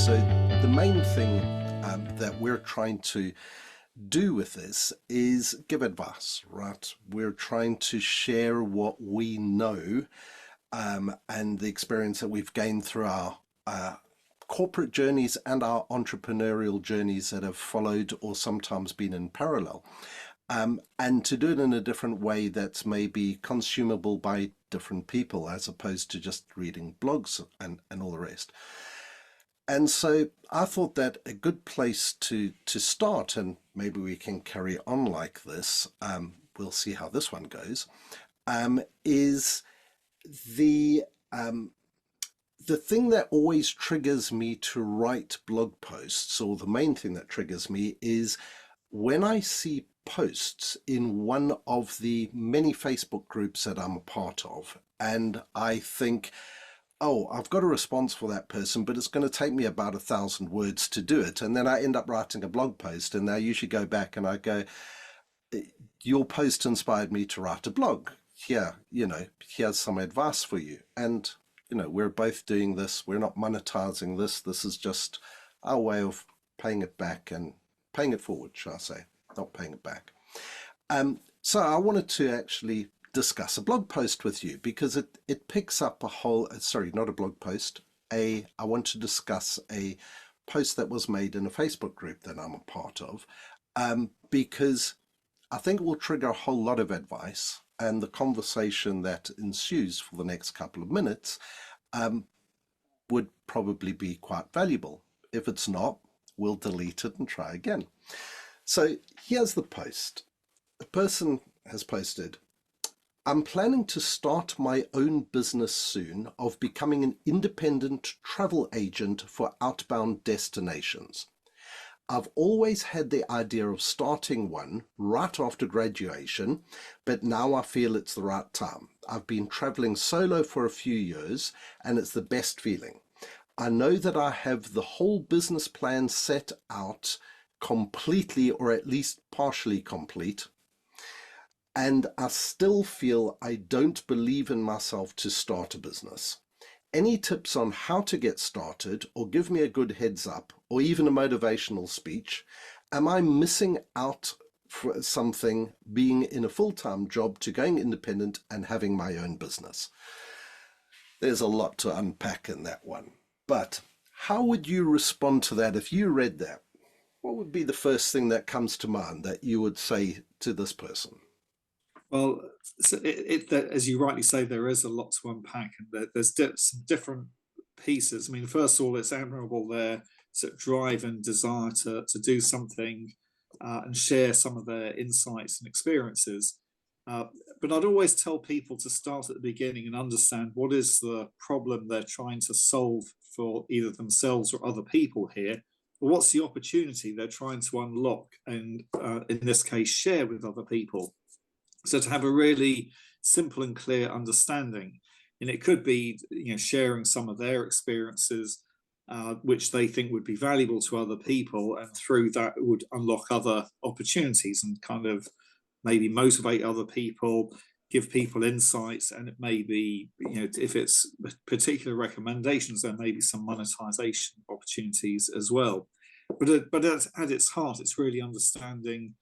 So the main thing that we're trying to do with this is give advice, right? We're trying to share what we know and the experience that we've gained through our corporate journeys and our entrepreneurial journeys that have followed or sometimes been in parallel. And to do it in a different way that's maybe consumable by different people as opposed to just reading blogs and all the rest. And so I thought that a good place to start, and maybe we can carry on like this, we'll see how this one goes, is the the thing that always triggers me to write blog posts, or the main thing that triggers me, is when I see posts in one of the many Facebook groups that I'm a part of, and I think, oh, I've got a response for that person, but it's going to take me about 1,000 words to do it. And then I end up writing a blog post, and I usually go back and I go, your post inspired me to write a blog. Here, here's some advice for you. And, we're both doing this. We're not monetizing this. This is just our way of paying it back and paying it forward, shall I say, not paying it back. So I wanted to actually discuss a blog post with you because it picks up a whole, sorry, not a blog post, I want to discuss a post that was made in a Facebook group that I'm a part of, because I think it will trigger a whole lot of advice, and the conversation that ensues for the next couple of minutes would probably be quite valuable. If it's not, we'll delete it and try again. So here's the post. The person has posted, I'm planning to start my own business soon of becoming an independent travel agent for outbound destinations. I've always had the idea of starting one right after graduation, but now I feel it's the right time. I've been traveling solo for a few years, and it's the best feeling. I know that I have the whole business plan set out completely, or at least partially complete, and I still feel I don't believe in myself to start a business. Any tips on how to get started, or give me a good heads up, or even a motivational speech? Am I missing out for something being in a full-time job to going independent and having my own business? There's a lot to unpack in that one. But how would you respond to that if you read that? What would be the first thing that comes to mind that you would say to this person? Well, so as you rightly say, there is a lot to unpack, and there's some different pieces. I mean, first of all, it's admirable their sort of drive and desire to do something and share some of their insights and experiences. But I'd always tell people to start at the beginning and understand what is the problem they're trying to solve for either themselves or other people here, or what's the opportunity they're trying to unlock and, in this case, share with other people. So to have a really simple and clear understanding, and it could be, sharing some of their experiences, which they think would be valuable to other people, and through that it would unlock other opportunities and kind of maybe motivate other people, give people insights, and it may be, if it's particular recommendations, there may be some monetization opportunities as well. But at its heart, it's really understanding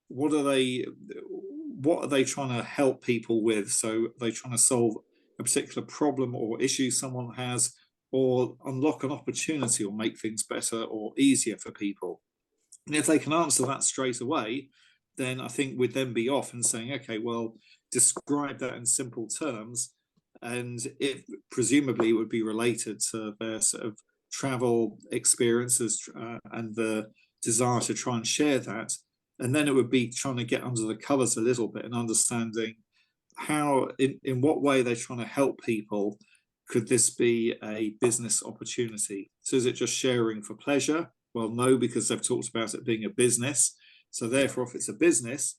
what are they trying to help people with. So are they trying to solve a particular problem or issue someone has, or unlock an opportunity or make things better or easier for people? And if they can answer that straight away, then I think we'd then be off and saying, okay, well, describe that in simple terms, and it presumably would be related to their sort of travel experiences and the desire to try and share that. And then it would be trying to get under the covers a little bit and understanding how, in what way they're trying to help people. Could this be a business opportunity? So is it just sharing for pleasure? Well, no, because they've talked about it being a business. So therefore, if it's a business,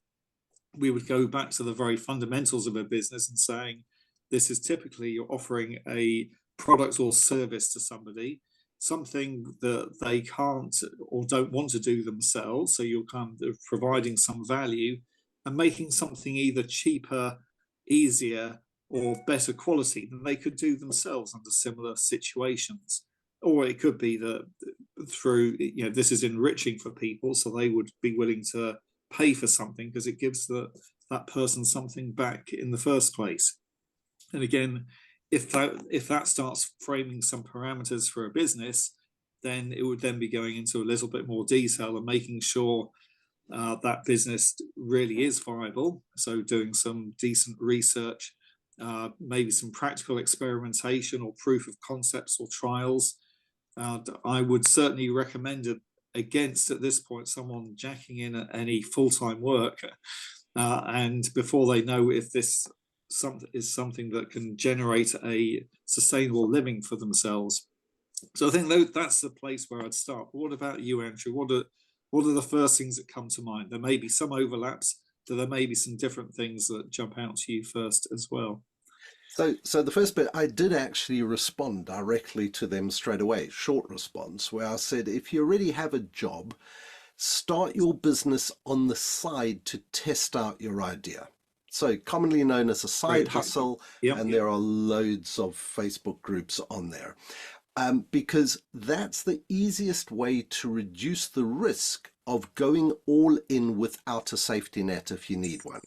we would go back to the very fundamentals of a business and saying, this is typically you're offering a product or service to somebody, something that they can't or don't want to do themselves. So you're kind of providing some value and making something either cheaper, easier, or better quality than they could do themselves under similar situations. Or it could be that through, this is enriching for people, so they would be willing to pay for something because it gives that person something back in the first place. And again, if that starts framing some parameters for a business, then it would then be going into a little bit more detail and making sure that business really is viable. So doing some decent research, maybe some practical experimentation or proof of concepts or trials. I would certainly recommend it against, at this point, someone jacking in any full-time work, and before they know if this is something that can generate a sustainable living for themselves. So I think that's the place where I'd start. But what about you, Andrew? What are the first things that come to mind? There may be some overlaps, but there may be some different things that jump out to you first as well. So the first bit, I did actually respond directly to them straight away, short response, where I said, if you already have a job, start your business on the side to test out your idea. So commonly known as a side hustle, Yep. and there are loads of Facebook groups on there. Because that's the easiest way to reduce the risk of going all in without a safety net if you need one.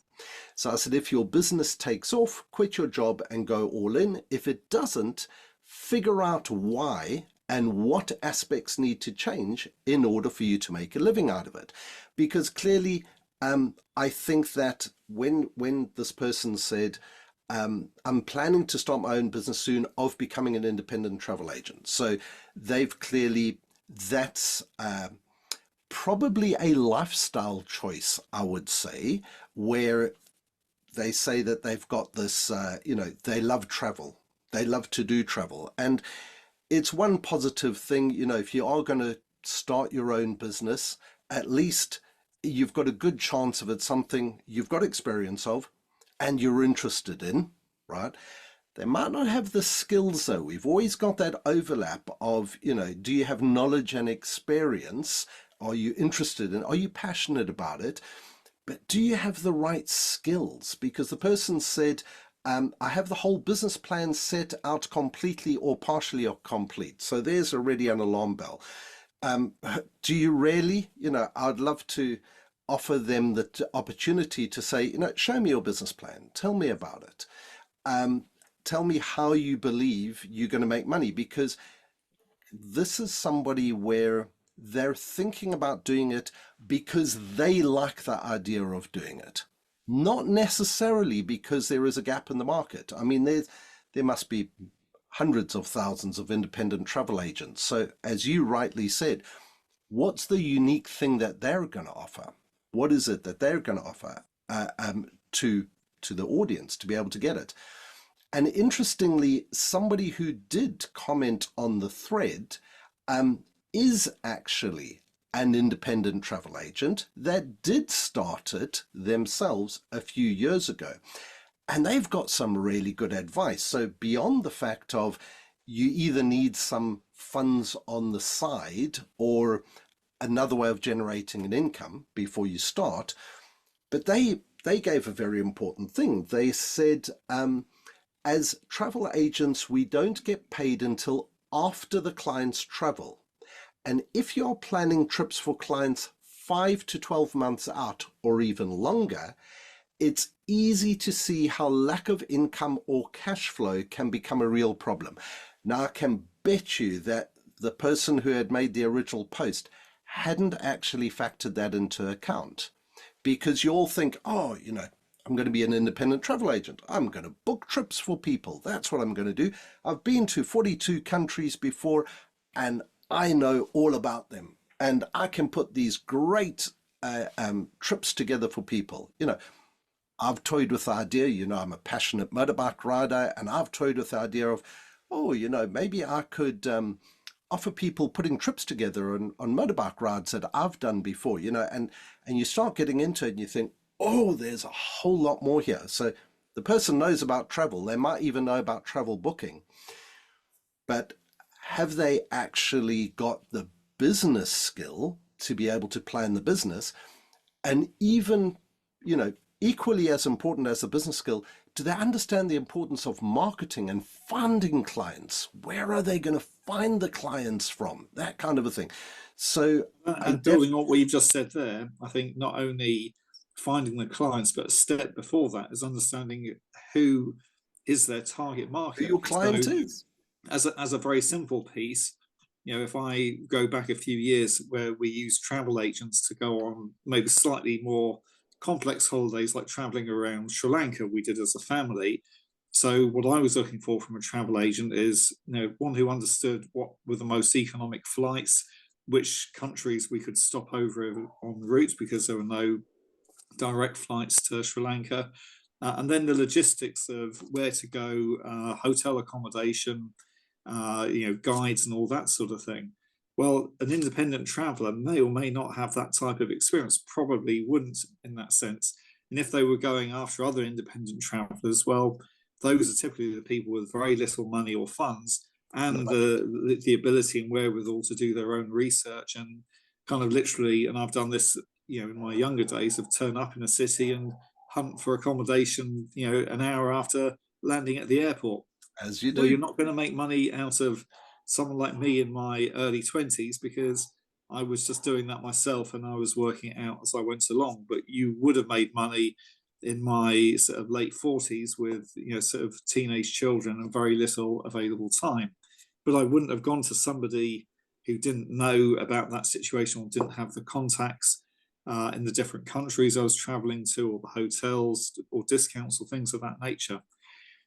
So I said, if your business takes off, quit your job and go all in. If it doesn't, figure out why and what aspects need to change in order for you to make a living out of it. Because clearly, I think that when this person said, I'm planning to start my own business soon of becoming an independent travel agent. So they've clearly, that's probably a lifestyle choice, I would say, where they say that they've got this, they love travel. They love to do travel. And it's one positive thing, if you are going to start your own business, at least you've got a good chance of it, something you've got experience of and you're interested in, right? They might not have the skills though. We've always got that overlap of, do you have knowledge and experience? Are you interested in, are you passionate about it? But do you have the right skills? Because the person said, I have the whole business plan set out completely or partially or complete. So there's already an alarm bell. Do you really, I'd love to offer them the opportunity to say, show me your business plan. Tell me about it. Tell me how you believe you're going to make money, because this is somebody where they're thinking about doing it because they like the idea of doing it, not necessarily because there is a gap in the market. I mean, there must be hundreds of thousands of independent travel agents. So as you rightly said, what's the unique thing that they're going to offer? What is it that they're going to offer to the audience to be able to get it? And interestingly, somebody who did comment on the thread is actually an independent travel agent that did start it themselves a few years ago. And they've got some really good advice. So beyond the fact of you either need some funds on the side or another way of generating an income before you start, but they gave a very important thing. They said, as travel agents, we don't get paid until after the clients travel. And if you're planning trips for clients 5 to 12 months out or even longer, it's easy to see how lack of income or cash flow can become a real problem. Now, I can bet you that the person who had made the original post hadn't actually factored that into account, because you all think, oh, I'm going to be an independent travel agent. I'm going to book trips for people. That's what I'm going to do. I've been to 42 countries before and I know all about them. And I can put these great trips together for people. I've toyed with the idea, I'm a passionate motorbike rider, and I've toyed with the idea of, maybe I could offer people putting trips together on motorbike rides that I've done before, and you start getting into it and you think, oh, there's a whole lot more here. So the person knows about travel. They might even know about travel booking, but have they actually got the business skill to be able to plan the business? And even, equally as important as the business skill, do they understand the importance of marketing and finding clients? Where are they going to find the clients from? That kind of a thing. So I And building on what you've just said there, I think not only finding the clients, but a step before that is understanding who is their target who market. your client So, is. as a very simple piece, if I go back a few years where we use travel agents to go on maybe slightly more complex holidays, like traveling around Sri Lanka, we did as a family. So what I was looking for from a travel agent is, one who understood what were the most economic flights, which countries we could stop over on routes because there were no direct flights to Sri Lanka, and then the logistics of where to go, hotel accommodation, guides and all that sort of thing. Well, an independent traveller may or may not have that type of experience, probably wouldn't in that sense. And if they were going after other independent travellers, well, those are typically the people with very little money or funds and the ability and wherewithal to do their own research and kind of literally, and I've done this, in my younger days, of turn up in a city and hunt for accommodation, an hour after landing at the airport. As you Well, you're do. not going to make money out of someone like me in my early 20s because I was just doing that myself and I was working it out as I went along. But you would have made money in my sort of late 40s with, sort of teenage children and very little available time. But I wouldn't have gone to somebody who didn't know about that situation or didn't have the contacts in the different countries I was traveling to, or the hotels or discounts or things of that nature.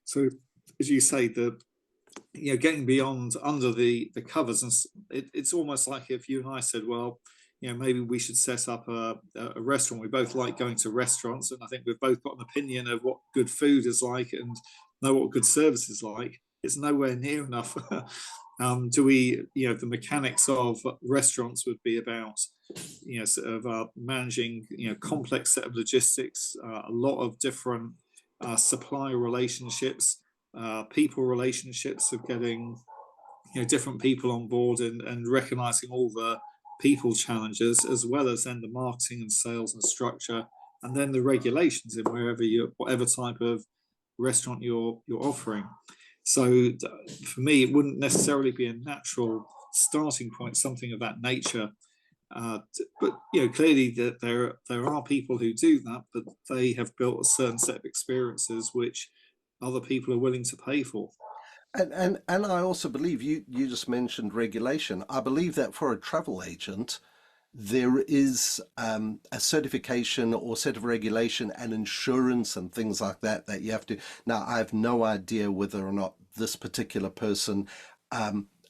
So, as you say, getting beyond under the covers, and it's almost like if you and I said, well, maybe we should set up a restaurant. We both like going to restaurants, and I think we've both got an opinion of what good food is like and know what good service is like. It's nowhere near enough. Do we, the mechanics of restaurants would be about, sort of managing, complex set of logistics, a lot of different supplier relationships, people relationships, of getting, different people on board and recognizing all the people challenges, as well as then the marketing and sales and structure, and then the regulations in whatever type of restaurant you're offering. So for me, it wouldn't necessarily be a natural starting point, something of that nature. But clearly that there are people who do that, but they have built a certain set of experiences which other people are willing to pay for. And I also believe you just mentioned regulation. I believe that for a travel agent, there is a certification or set of regulation and insurance and things like that that you have to. Now, I have no idea whether or not this particular person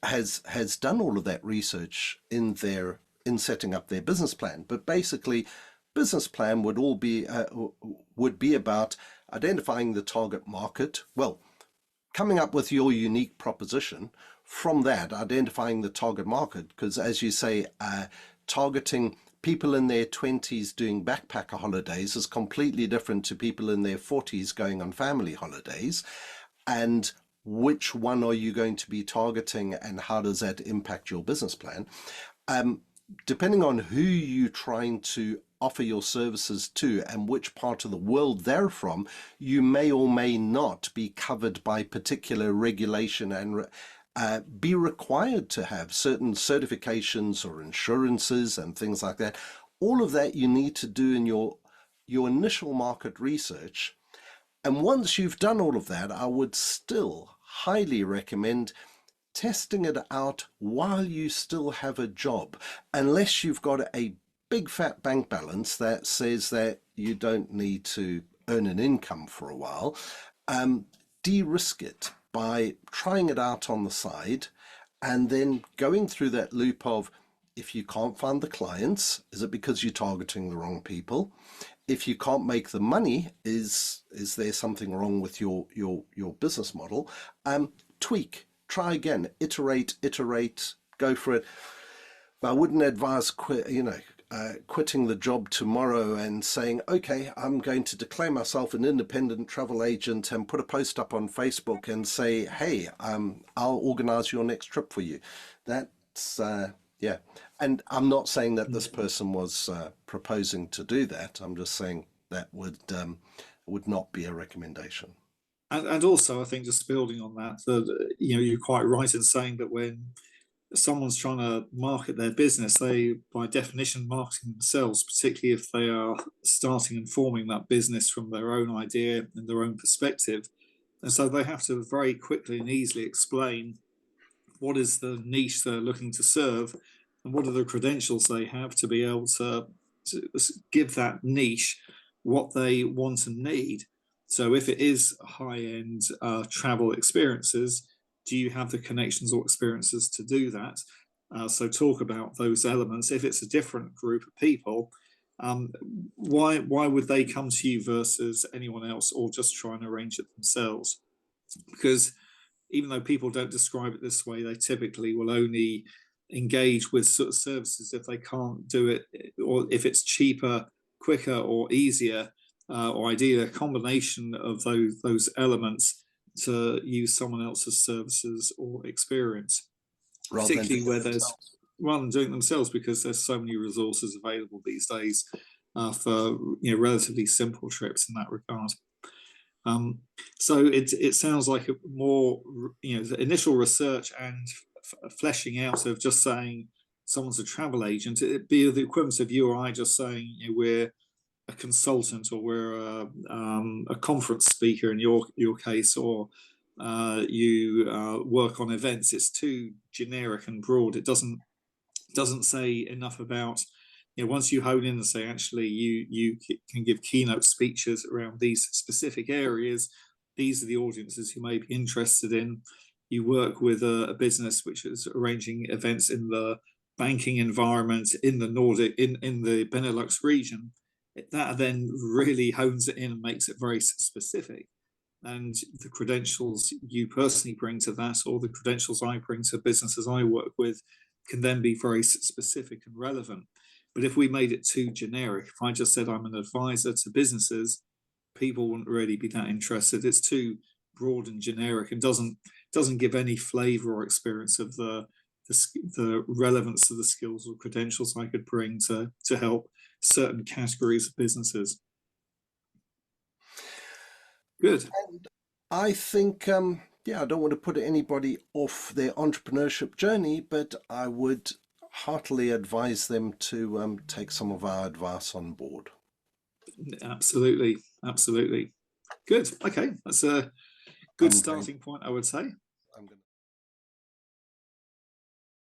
has done all of that research in setting up their business plan. But basically, business plan would be about identifying the target market. Well, coming up with your unique proposition, from that identifying the target market, because as you say, targeting people in their 20s doing backpacker holidays is completely different to people in their 40s going on family holidays. And which one are you going to be targeting, and how does that impact your business plan? Depending on who you're trying to offer your services to and which part of the world they're from, you may or may not be covered by particular regulation and be required to have certain certifications or insurances and things like that. All of that you need to do in your initial market research. And once you've done all of that, I would still highly recommend testing it out while you still have a job, unless you've got a big fat bank balance that says that you don't need to earn an income for a while. De-risk it by trying it out on the side and then going through that loop of, if you can't find the clients, is it because you're targeting the wrong people? If you can't make the money, is there something wrong with your business model? Tweak, try again, iterate, go for it. But I wouldn't advise quitting the job tomorrow and saying, okay, I'm going to declare myself an independent travel agent and put a post up on Facebook and say, hey, I'll organize your next trip for you. That's, yeah. And I'm not saying that this person was proposing to do that. I'm just saying that would not be a recommendation. And also, I think just building on that, you're quite right in saying that when someone's trying to market their business, they, by definition, marketing themselves, particularly if they are starting and forming that business from their own idea and their own perspective. And so they have to very quickly and easily explain what is the niche they're looking to serve and what are the credentials they have to be able to give that niche what they want and need. So if it is high-end travel experiences, do you have the connections or experiences to do that? So talk about those elements. If it's a different group of people, why would they come to you versus anyone else, or just try and arrange it themselves? Because even though people don't describe it this way, they typically will only engage with sort of services if they can't do it, or if it's cheaper, quicker, or easier, or ideally a combination of those elements to use someone else's services or experience, particularly where there's rather than doing it themselves, because there's so many resources available these days for relatively simple trips in that regard. So it sounds like a more the initial research and fleshing out of just saying someone's a travel agent. It'd be the equivalent of you or I just saying we're a consultant, or we're a conference speaker in your case, or you work on events. It's too generic and broad. It doesn't say enough about, once you hone in and say, actually, you can give keynote speeches around these specific areas. These are the audiences you may be interested in. You work with a business which is arranging events in the banking environment in the Nordic, in the Benelux region. That then really hones it in and makes it very specific. And the credentials you personally bring to that, or the credentials I bring to businesses I work with, can then be very specific and relevant. But if we made it too generic, if I just said I'm an advisor to businesses, people wouldn't really be that interested. It's too broad and generic, and doesn't give any flavor or experience of the relevance of the skills or credentials I could bring to help certain categories of businesses. Good. And I think, I don't want to put anybody off their entrepreneurship journey, but I would heartily advise them to take some of our advice on board. Absolutely. Good. Okay, that's a good starting point, I would say.